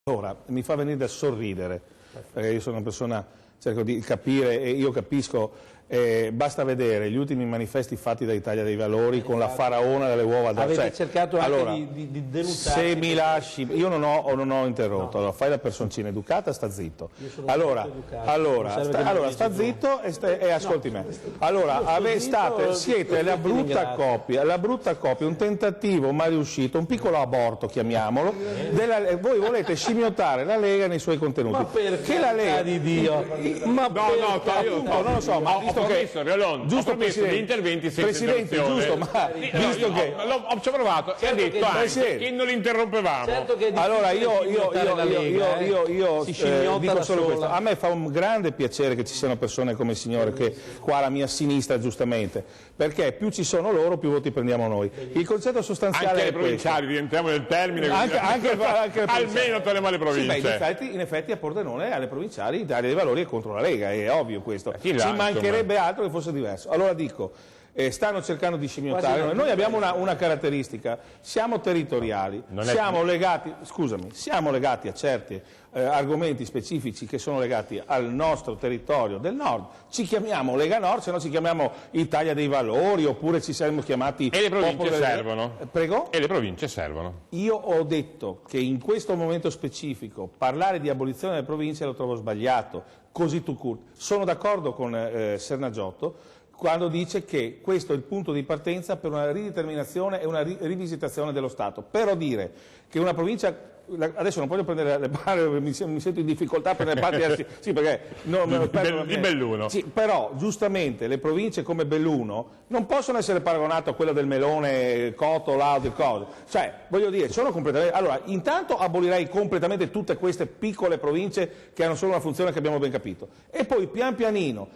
Allora, mi fa venire da sorridere, perché io sono una persona, cerco di capire e io capisco, basta vedere gli ultimi manifesti fatti da Italia dei Valori con la faraona delle uova d'oro. Avete cercato anche allora, di denunciare. Se mi lasci, io non ho interrotto, no. Allora fai la personcina educata, sta zitto. Allora, sta zitto e ascolti me. Allora, siete la brutta coppia, un tentativo mai riuscito, un piccolo aborto, chiamiamolo, voi volete scimmiottare la Lega nei suoi contenuti. Ma perché la Lega di Dio? Ma non lo so, ma visto che giusto Presidente, gli interventi senza giusto, ma visto che ci ho provato e ha detto anche che non li interrompevamo. Certo che allora io dico solo questo. A me fa un grande piacere che ci siano persone come il signore che qua alla mia sinistra, giustamente, perché più ci sono loro più voti prendiamo noi. Il concetto sostanziale anche è le provinciali, rientriamo nel termine, anche almeno togliamo le province. Sì, in effetti a Pordenone alle provinciali Italia dei Valori è contro la Lega, è ovvio questo. Ci mancherebbe altro che fosse diverso. Allora dico, stanno cercando di scimmiottare noi abbiamo una caratteristica, siamo territoriali, siamo legati a certi argomenti specifici che sono legati al nostro territorio del nord, ci chiamiamo Lega Nord, se no ci chiamiamo Italia dei Valori, oppure ci saremmo chiamati e le province servono. Prego? E le province servono. Io ho detto che in questo momento specifico parlare di abolizione delle province lo trovo sbagliato, così tout court. Sono d'accordo con Sernagiotto quando dice che questo è il punto di partenza per una rideterminazione e una rivisitazione dello Stato. Però dire che una provincia, adesso non voglio prendere le parti, mi sento in difficoltà a prendere parti, sì, perché di Belluno. Sì, però giustamente le province come Belluno non possono essere paragonate a quella del Melone, Coto, altre cose. Cioè, voglio dire, sono completamente. Allora, intanto abolirei completamente tutte queste piccole province che hanno solo una funzione che abbiamo ben capito. E poi pian pianino,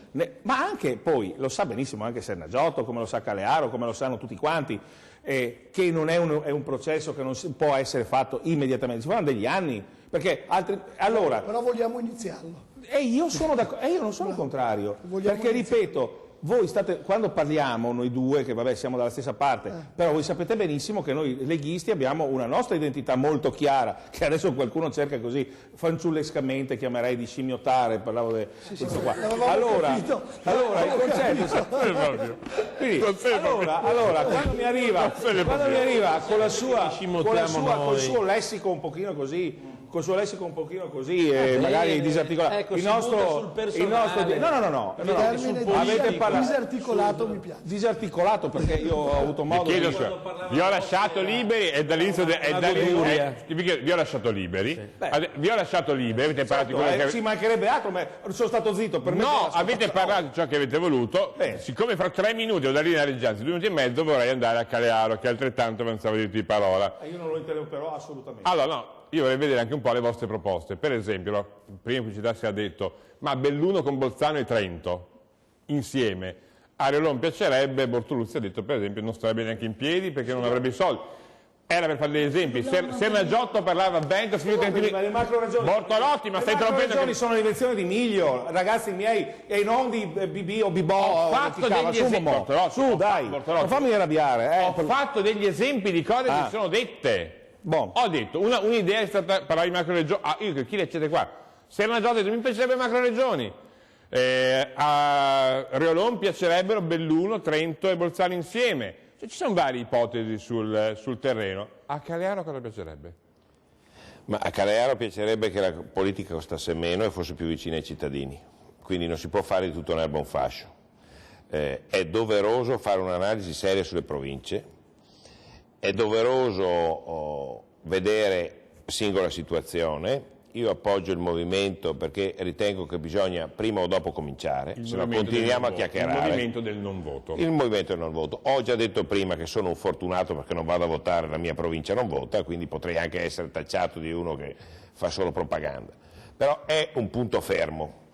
ma anche poi, lo sa benissimo anche Sernagiotto, come lo sa Calearo, come lo sanno tutti quanti, che non è un processo che non può essere fatto immediatamente, ci vorranno degli anni, perché allora. Però vogliamo iniziarlo. E io non sono contrario, perché ripeto, voi quando parliamo noi due, che vabbè siamo dalla stessa parte, però voi sapete benissimo che noi leghisti abbiamo una nostra identità molto chiara, che adesso qualcuno cerca così fanciullescamente, chiamerei di scimmiottare, parlavo di questo qua. Allora il concetto allora quando mi arriva col suo lessico un pochino così, magari disarticolato. Ecco, il nostro no. Avete parlato disarticolato, mi piace. Disarticolato perché io ho avuto modo di. Vi ho lasciato liberi e dall'inizio vi ho lasciato liberi. Vi ho lasciato liberi, avete parlato di quello che ci mancherebbe altro, ma sono stato zitto per no, avete parlato di ciò che avete voluto. Siccome fra 3 minuti ho da linea reggianza, 2 minuti e mezzo, vorrei andare a Calearo, che altrettanto pensavo di dirti parola. Io non lo interromperò assolutamente. Allora no, io vorrei vedere anche un po' le vostre proposte. Per esempio, prima in pubblicità si è detto, ma Belluno con Bolzano e Trento, insieme. A Reolon piacerebbe, Bortoluzzi ha detto per esempio non starebbe neanche in piedi perché non avrebbe i soldi. Era per fare degli esempi. Sernagiotto parlava Veneto, Bortolotti, ma stai trompendo. Le ragioni sono l'invenzione di Miglio, ragazzi miei, e non di BB o Bibò. Ho fatto degli esempi. Su, dai, non fammi arrabbiare. Ho fatto degli esempi di cose che sono dette. Bon. Ho detto, un'idea è stata parlare di macroregioni. Chi leggete qua? Sernagiotto ha detto, mi piacerebbe macroregioni. A Reolon piacerebbero Belluno, Trento e Bolzano insieme. Cioè, ci sono varie ipotesi sul terreno. A Calearo cosa piacerebbe? Ma a Calearo piacerebbe che la politica costasse meno e fosse più vicina ai cittadini. Quindi non si può fare di tutto un'erba un fascio. È doveroso fare un'analisi seria sulle province. È doveroso vedere singola situazione. Io appoggio il movimento perché ritengo che bisogna prima o dopo cominciare, se no continuiamo a chiacchierare. Il movimento del non voto. Il movimento del non voto. Ho già detto prima che sono un fortunato perché non vado a votare, la mia provincia non vota, quindi potrei anche essere tacciato di uno che fa solo propaganda. Però è un punto fermo.